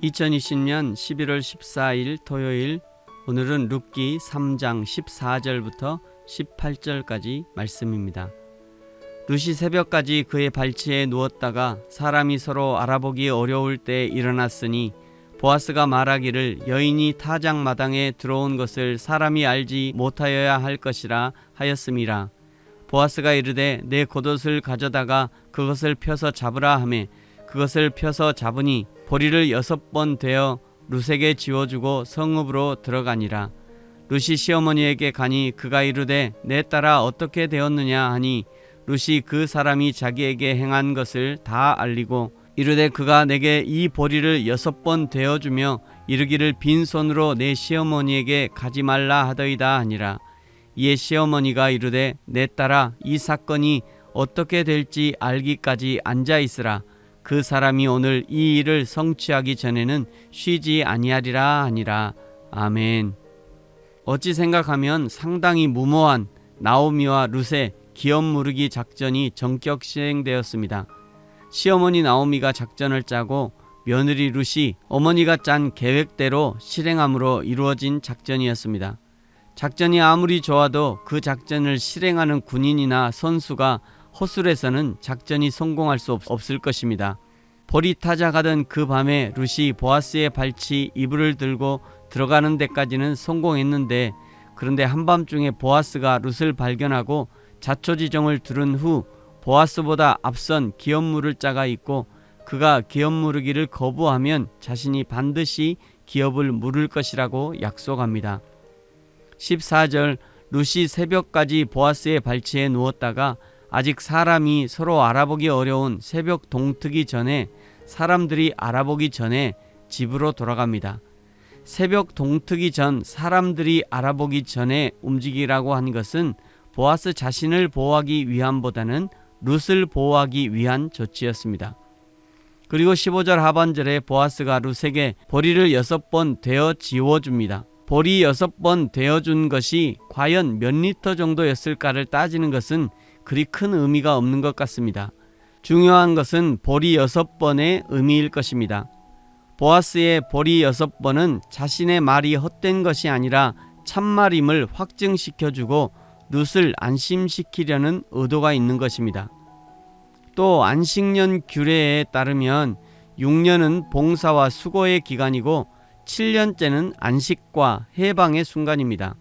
2020년 11월 14일 토요일, 오늘은 룻기 3장 14절부터 18절까지 말씀입니다. 룻이 새벽까지 그의 발치에 누웠다가 사람이 서로 알아보기 어려울 때 일어났으니 보아스가 말하기를 여인이 타작 마당에 들어온 것을 사람이 알지 못하여야 할 것이라 하였음이라. 보아스가 이르되 내 겉옷을 가져다가 그것을 펴서 잡으라 하매 그것을 펴서 잡으니 보리를 6번 되어 룻에게 지워주고 성읍으로 들어가니라. 룻이 시어머니에게 가니 그가 이르되 내 딸아 어떻게 되었느냐 하니 룻이 그 사람이 자기에게 행한 것을 다 알리고 이르되 그가 내게 이 보리를 6번 되어주며 이르기를 빈손으로 내 시어머니에게 가지 말라 하더이다 하니라. 이에 시어머니가 이르되 내 딸아 이 사건이 어떻게 될지 알기까지 앉아있으라. 그 사람이 오늘 이 일을 성취하기 전에는 쉬지 아니하리라 하니라. 아멘. 어찌 생각하면 상당히 무모한 나오미와 룻의 기업 무르기 작전이 전격 시행되었습니다. 시어머니 나오미가 작전을 짜고 며느리 룻이 어머니가 짠 계획대로 실행함으로 이루어진 작전이었습니다. 작전이 아무리 좋아도 그 작전을 실행하는 군인이나 선수가 허술해서는 작전이 성공할 수 없을 것입니다. 보리 타작하던 그 밤에 룻이 보아스의 발치 이불을 들고 들어가는 데까지는 성공했는데, 그런데 한밤중에 보아스가 룻을 발견하고 자초지종을 들은 후 보아스보다 앞선 기업 무를 자가 있고 그가 기업 무르기를 거부하면 자신이 반드시 기업을 물을 것이라고 약속합니다. 14절, 룻이 새벽까지 보아스의 발치에 누웠다가 아직 사람이 서로 알아보기 어려운 새벽 동트기 전에, 사람들이 알아보기 전에 집으로 돌아갑니다. 새벽 동트기 전, 사람들이 알아보기 전에 움직이라고 한 것은 보아스 자신을 보호하기 위함보다는 룻을 보호하기 위한 조치였습니다. 그리고 15절 하반절에 보아스가 룻에게 보리를 6번 되어 지워줍니다. 보리 6번 되어준 것이 과연 몇 리터 정도였을까를 따지는 것은 그리 큰 의미가 없는 것 같습니다. 중요한 것은 보리 6번의 의미일 것입니다. 보아스의 보리 6번은 자신의 말이 헛된 것이 아니라 참말임을 확증시켜주고 룻을 안심시키려는 의도가 있는 것입니다. 또 안식년 규례에 따르면 6년은 봉사와 수고의 기간이고 7년째는 안식과 해방의 순간입니다.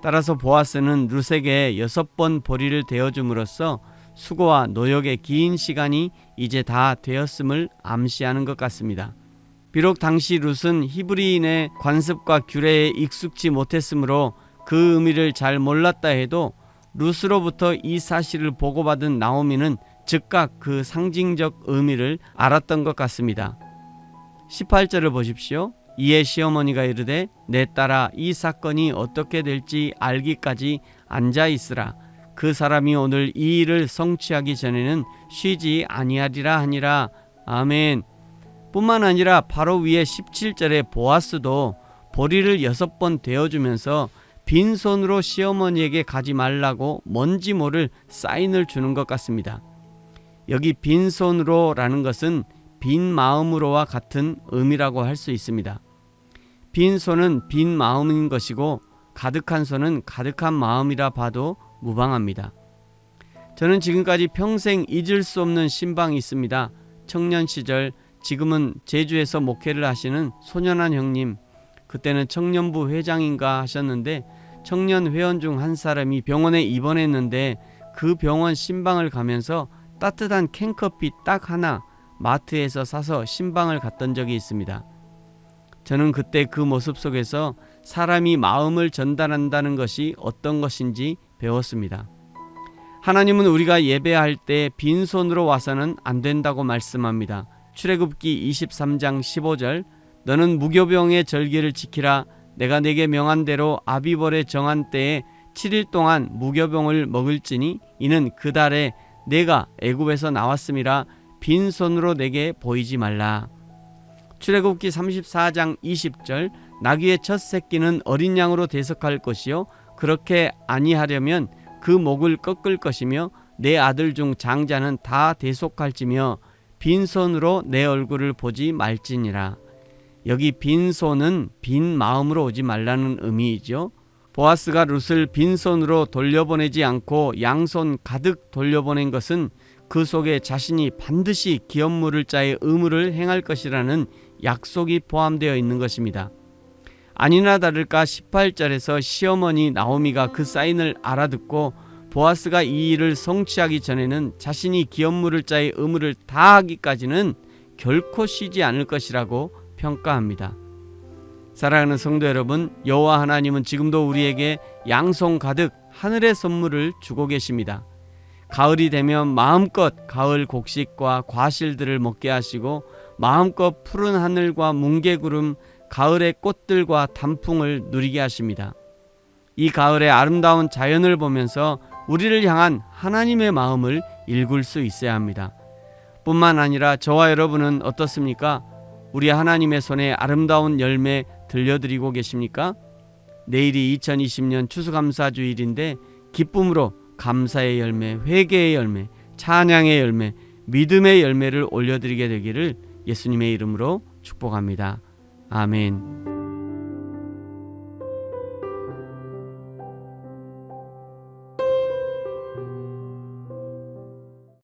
따라서 보아스는 룻에게 6번 보리를 되어줌으로써 수고와 노역의 긴 시간이 이제 다 되었음을 암시하는 것 같습니다. 비록 당시 룻은 히브리인의 관습과 규례에 익숙지 못했으므로 그 의미를 잘 몰랐다 해도 룻으로부터 이 사실을 보고받은 나오미는 즉각 그 상징적 의미를 알았던 것 같습니다. 18절을 보십시오. 이에 시어머니가 이르되 내 딸아 이 사건이 어떻게 될지 알기까지 앉아있으라. 그 사람이 오늘 이 일을 성취하기 전에는 쉬지 아니하리라 하니라. 아멘. 뿐만 아니라 바로 위에 17절에 보아스도 보리를 6번 되어주면서 빈손으로 시어머니에게 가지 말라고 뭔지 모를 사인을 주는 것 같습니다. 여기 빈손으로 라는 것은 빈 마음으로와 같은 의미라고 할 수 있습니다. 빈 손은 빈 마음인 것이고 가득한 손은 가득한 마음이라 봐도 무방합니다. 저는 지금까지 평생 잊을 수 없는 신방이 있습니다. 청년 시절, 지금은 제주에서 목회를 하시는 소년한 형님, 그때는 청년부 회장인가 하셨는데 청년 회원 중 한 사람이 병원에 입원했는데 그 병원 신방을 가면서 따뜻한 캔커피 딱 하나 마트에서 사서 신방을 갔던 적이 있습니다. 저는 그때 그 모습 속에서 사람이 마음을 전달한다는 것이 어떤 것인지 배웠습니다. 하나님은 우리가 예배할 때 빈손으로 와서는 안 된다고 말씀합니다. 출애굽기 23장 15절, 너는 무교병의 절기를 지키라. 내가 네게 명한 대로 아비벌의 정한 때에 7일 동안 무교병을 먹을지니 이는 그 달에 내가 애굽에서 나왔음이라. 빈손으로 내게 보이지 말라. 출애굽기 34장 20절, 나귀의 첫 새끼는 어린 양으로 대속할 것이요 그렇게 아니하려면 그 목을 꺾을 것이며 내 아들 중 장자는 다 대속할지며 빈손으로 내 얼굴을 보지 말지니라. 여기 빈손은 빈 마음으로 오지 말라는 의미이죠. 보아스가 룻을 빈손으로 돌려보내지 않고 양손 가득 돌려보낸 것은 그 속에 자신이 반드시 기업 물을 자의 의무를 행할 것이라는 약속이 포함되어 있는 것입니다. 아니나 다를까 18절에서 시어머니 나오미가 그 사인을 알아듣고 보아스가 이 일을 성취하기 전에는 자신이 기업 물을 자의 의무를 다하기까지는 결코 쉬지 않을 것이라고 평가합니다. 사랑하는 성도 여러분, 여호와 하나님은 지금도 우리에게 양손 가득 하늘의 선물을 주고 계십니다. 가을이 되면 마음껏 가을 곡식과 과실들을 먹게 하시고 마음껏 푸른 하늘과 뭉게구름, 가을의 꽃들과 단풍을 누리게 하십니다. 이 가을의 아름다운 자연을 보면서 우리를 향한 하나님의 마음을 읽을 수 있어야 합니다. 뿐만 아니라 저와 여러분은 어떻습니까? 우리 하나님의 손에 아름다운 열매 들려드리고 계십니까? 내일이 2020년 추수감사주일인데 기쁨으로 감사의 열매, 회개의 열매, 찬양의 열매, 믿음의 열매를 올려드리게 되기를 예수님의 이름으로 축복합니다. 아멘.